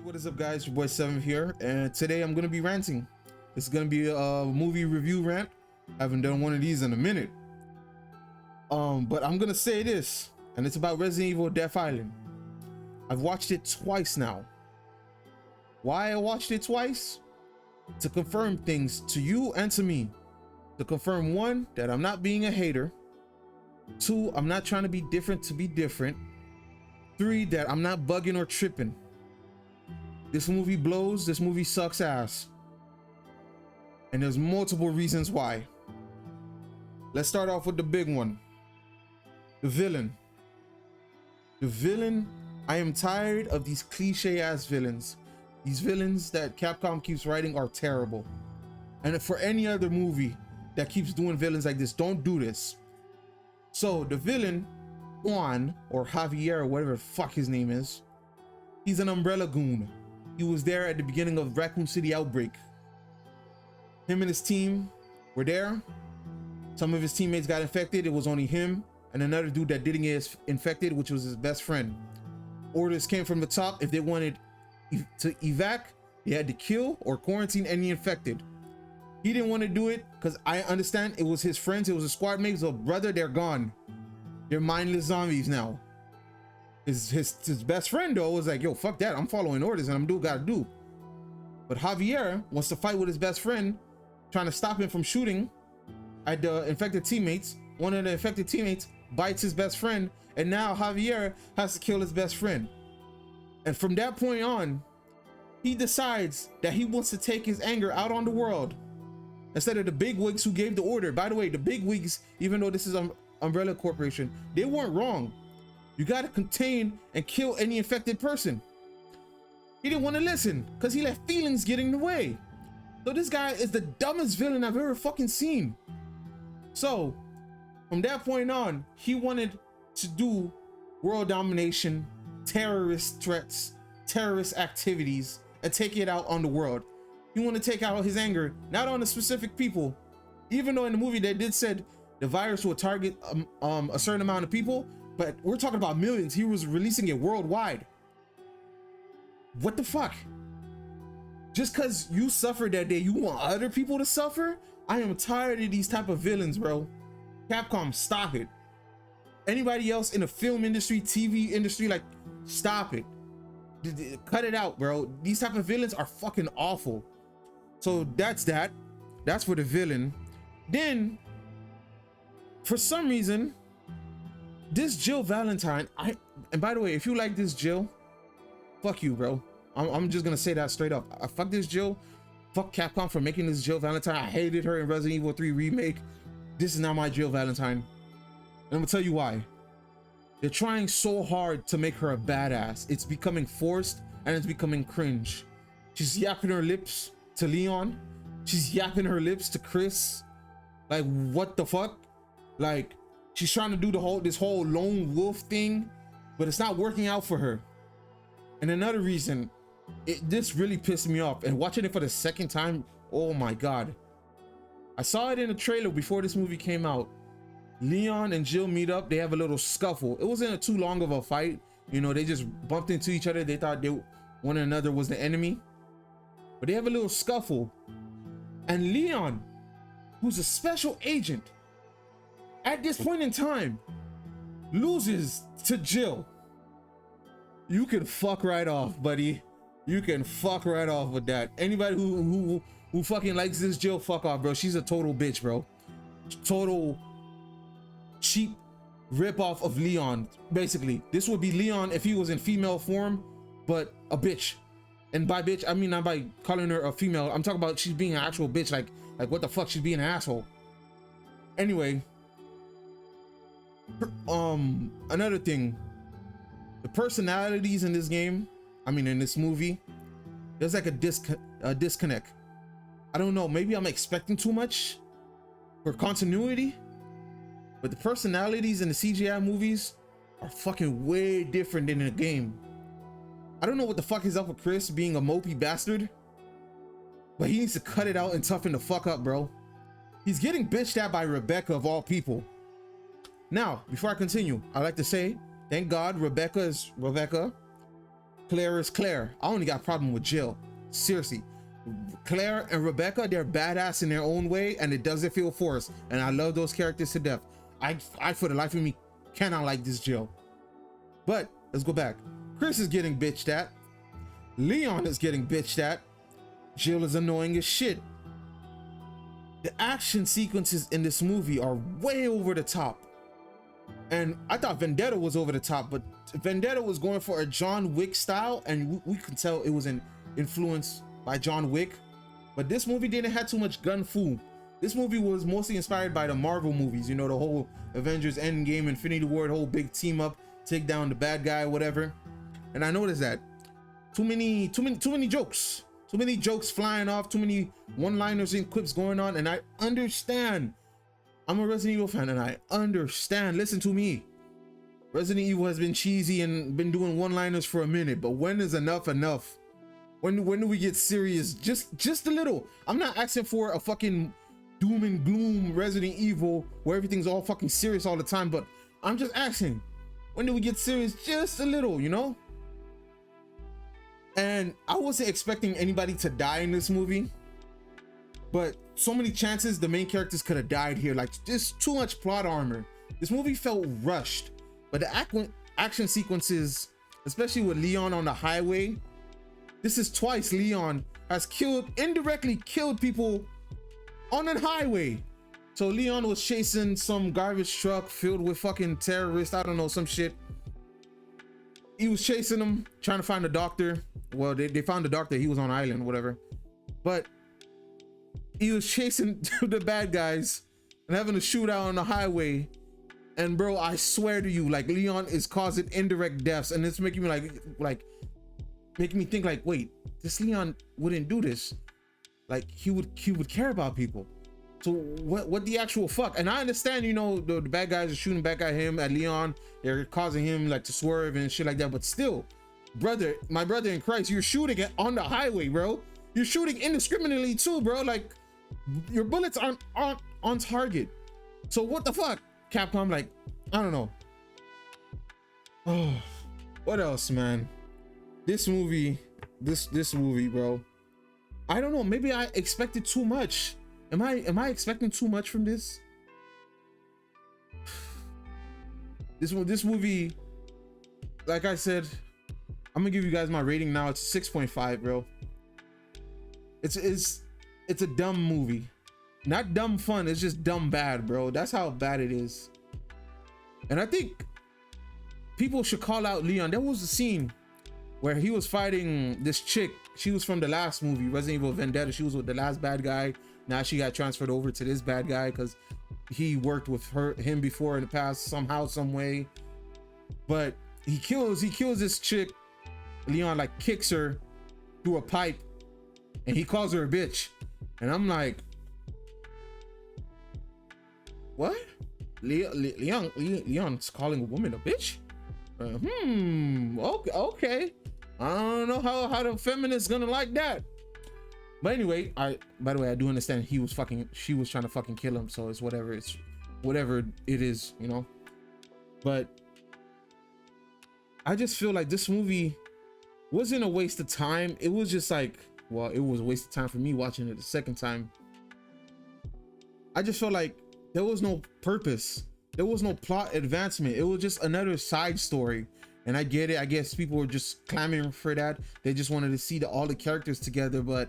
What is up, guys? Your boy Seven here, and today I'm gonna be ranting. It's gonna be a movie review rant. I haven't done one of these in a minute. But I'm gonna say this, and it's about Resident Evil Death Island. I've watched it twice now. Why I watched it twice? To confirm things to you and to me. To confirm, one, that I'm not being a hater. Two, I'm not trying to be different to be different. Three, that I'm not bugging or tripping. This movie blows. This movie sucks ass. And there's multiple reasons why. Let's start off with the big one. The villain. The villain. I am tired of these cliche ass villains. These villains that Capcom keeps writing are terrible. And for any other movie that keeps doing villains like this, don't do this. So the villain, Juan, or Javier, or whatever the fuck his name is, he's an umbrella goon. He was there at the beginning of Raccoon City outbreak. Him and his team were there. Some of his teammates got infected. It was only him and another dude that didn't get infected, which was his best friend. Orders came from the top. If they wanted to evac, they had to kill or quarantine any infected. He didn't want to do it because I understand it was his friends. It was a squad mate. So brother, they're gone. They're mindless zombies now. His best friend though was like, yo, fuck that, I'm following orders and I'm doing what I gotta do. But Javier wants to fight with his best friend, trying to stop him from shooting at the infected teammates. One of the infected teammates bites his best friend, and now Javier has to kill his best friend. And from that point on, he decides that he wants to take his anger out on the world instead of the bigwigs who gave the order. By the way, the bigwigs, even though this is Umbrella Corporation, they weren't wrong. You got to contain and kill any infected person. He didn't want to listen because he let feelings get in the way. So this guy is the dumbest villain I've ever fucking seen. So from that point on, he wanted to do world domination, terrorist threats, terrorist activities, and take it out on the world. He wanted to take out his anger, not on the specific people. Even though in the movie they did said the virus will target a certain amount of people, but we're talking about millions. He was releasing it worldwide. What the fuck? Just because you suffered that day, you want other people to suffer? I am tired of these type of villains, bro. Capcom, stop it. Anybody else in the film industry, TV industry, like, stop it. Cut it out, bro. These type of villains are fucking awful. So that's that. That's for the villain. Then, for some reason, this Jill Valentine, and by the way, if you like this Jill, fuck you, bro. I'm just gonna say that straight up. I fuck this Jill. Fuck Capcom for making this Jill Valentine. I hated her in Resident Evil 3 remake. This is not my Jill Valentine. And I'm gonna tell you why. They're trying so hard to make her a badass. It's becoming forced and it's becoming cringe. She's yapping her lips to Leon. She's yapping her lips to Chris. Like, what the fuck? Like, she's trying to do this whole lone wolf thing, but it's not working out for her. And another reason, this really pissed me off, and watching it for the second time, oh my god. I saw it in the trailer before this movie came out. Leon and Jill meet up, they have a little scuffle. It wasn't too long of a fight. You know, they just bumped into each other. They thought one another was the enemy. But they have a little scuffle. And Leon, who's a special agent, at this point in time, loses to Jill. You can fuck right off, buddy. You can fuck right off with that. Anybody who fucking likes this Jill, fuck off, bro. She's a total bitch, bro. Total cheap ripoff of Leon, basically. This would be Leon if he was in female form, but a bitch. And by bitch, I mean not by calling her a female. I'm talking about she's being an actual bitch. Like what the fuck? She's being an asshole. Anyway. Another thing, the personalities in this game, in this movie, there's like a disconnect. I don't know, maybe I'm expecting too much for continuity, but the personalities in the CGI movies are fucking way different than in the game. I don't know what the fuck is up with Chris being a mopey bastard, but he needs to cut it out and toughen the fuck up, bro. He's getting bitched at by Rebecca of all people. Now, before I continue, I'd like to say, thank God Rebecca is Rebecca, Claire is Claire. I only got a problem with Jill. Seriously. Claire and Rebecca, they're badass in their own way, and it doesn't feel forced. And I love those characters to death. I for the life of me cannot like this Jill. But let's go back. Chris is getting bitched at. Leon is getting bitched at. Jill is annoying as shit. The action sequences in this movie are way over the top. And I thought Vendetta was over the top, but Vendetta was going for a John Wick style, and we could tell it was influenced by John Wick. But this movie didn't have too much gun fu. This movie was mostly inspired by the Marvel movies, you know, the whole Avengers Endgame, Infinity War, the whole big team up, take down the bad guy, whatever. And I noticed that too many jokes. Too many jokes flying off, too many one-liners and quips going on, and I understand. I'm a Resident Evil fan, and I understand. Listen to me. Resident Evil has been cheesy and been doing one-liners for a minute, but when is enough enough? When do we get serious? Just a little. I'm not asking for a fucking doom and gloom Resident Evil where everything's all fucking serious all the time, but I'm just asking, when do we get serious? Just a little, you know? And I wasn't expecting anybody to die in this movie, but so many chances the main characters could have died here. Like, just too much plot armor. This movie felt rushed, but the action sequences, especially with Leon on the highway, this is twice Leon has indirectly killed people on a highway. So Leon was chasing some garbage truck filled with fucking terrorists, I don't know, some shit. He was chasing them, trying to find a doctor. Well, they found the doctor. He was on island, whatever. But he was chasing the bad guys and having a shootout on the highway. And bro, I swear to you, like, Leon is causing indirect deaths, and it's making me like making me think like, wait, this Leon wouldn't do this. Like, he would care about people. So what the actual fuck? And I understand, you know, the bad guys are shooting back at him, at Leon. They're causing him like to swerve and shit like that. But still, brother, my brother in Christ, you're shooting on the highway, bro. You're shooting indiscriminately too, bro. Like, your bullets aren't on target. So what the fuck, Capcom? Like, I don't know. Oh, what else, man? This movie, bro. I don't know. Maybe I expected too much. Am I expecting too much from this? This movie, like I said, I'm gonna give you guys my rating now. It's 6.5, bro. It's a dumb movie. Not dumb fun, it's just dumb bad, bro. That's how bad it is. And I think people should call out Leon. There was a scene where he was fighting this chick. She was from the last movie, Resident Evil Vendetta. She was with the last bad guy. Now she got transferred over to this bad guy because he worked with him before in the past, somehow, some way. But he kills this chick. Leon like kicks her through a pipe, and he calls her a bitch. And I'm like, what? Leon's calling a woman a bitch? Okay. I don't know how the feminist's gonna like that. But anyway, by the way, I do understand she was trying to fucking kill him, so it's whatever it is, you know. But I just feel like this movie wasn't a waste of time. It was just like, well, it was a waste of time for me watching it the second time. I just felt like there was no purpose. There was no plot advancement. It was just another side story. And I get it. I guess people were just clamoring for that. They just wanted to see all the characters together. But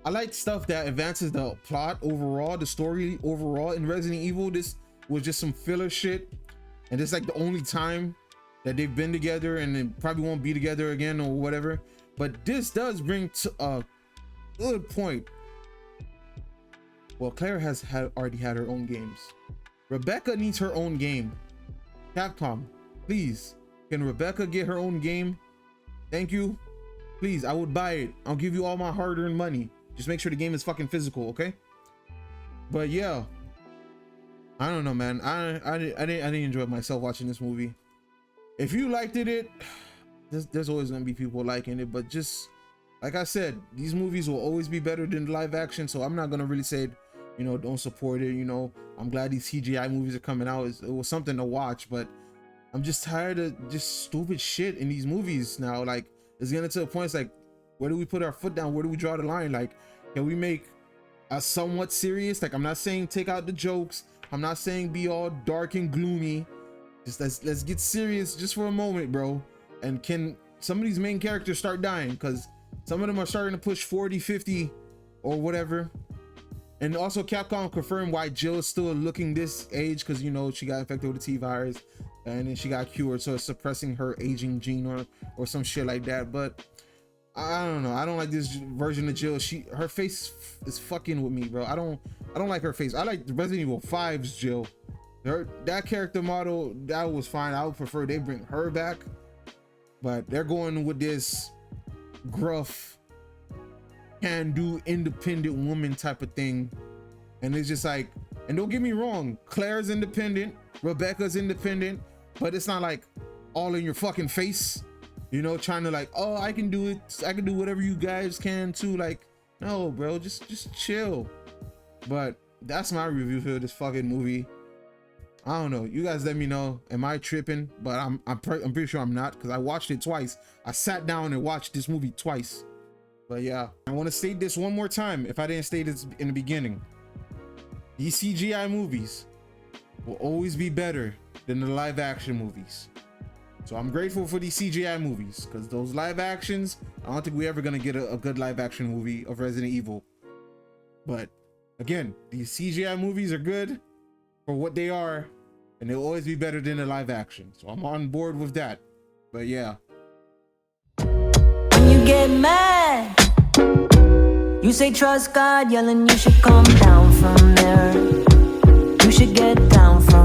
I like stuff that advances the plot overall, the story overall in Resident Evil. This was just some filler shit. And it's like the only time that they've been together, and they probably won't be together again or whatever. But this does bring to a good point. Well, Claire has already had her own games. Rebecca needs her own game. Capcom, please, can Rebecca get her own game? Thank you. Please, I would buy it. I'll give you all my hard-earned money. Just make sure the game is fucking physical, okay? But yeah, I don't know, man. I didn't enjoy myself watching this movie. If you liked it, there's always gonna be people liking it, but just like I said, these movies will always be better than live action, so I'm not gonna really say, you know, don't support it. You know, I'm glad these CGI movies are coming out. It was something to watch, but I'm just tired of just stupid shit in these movies now. Like, it's getting to a point, it's like, where do we put our foot down? Where do we draw the line? Like, can we make a somewhat serious? Like, I'm not saying take out the jokes. I'm not saying be all dark and gloomy. Just let's get serious just for a moment, bro. And can some of these main characters start dying? Because some of them are starting to push 40, 50 or whatever. And also Capcom confirmed why Jill is still looking this age, because, you know, she got infected with the T virus and then she got cured, so it's suppressing her aging gene or some shit like that. But I don't know, I don't like this version of Jill. Her face is fucking with me, bro. I don't like her face. I like the Resident Evil 5's Jill. That character model, that was fine. I would prefer they bring her back, but they're going with this gruff, can-do, independent woman type of thing. And it's just like, and don't get me wrong, Claire's independent, Rebecca's independent, but it's not like all in your fucking face, you know, trying to like, oh, I can do it, I can do whatever you guys can too. Like, no, bro, just chill. But that's my review for this fucking movie. I don't know, you guys let me know, am I tripping? But I'm pretty sure I'm not, because I watched it twice. I sat down and watched this movie twice. But yeah, I want to state this one more time if I didn't state this in the beginning. These CGI movies will always be better than the live action movies. So I'm grateful for these CGI movies, because those live actions, I don't think we're ever gonna get a good live action movie of Resident Evil. But again, these CGI movies are good for what they are, and they'll always be better than the live action. So I'm on board with that. But yeah. When you get mad, you say trust God, yelling you should come down from there. You should get down from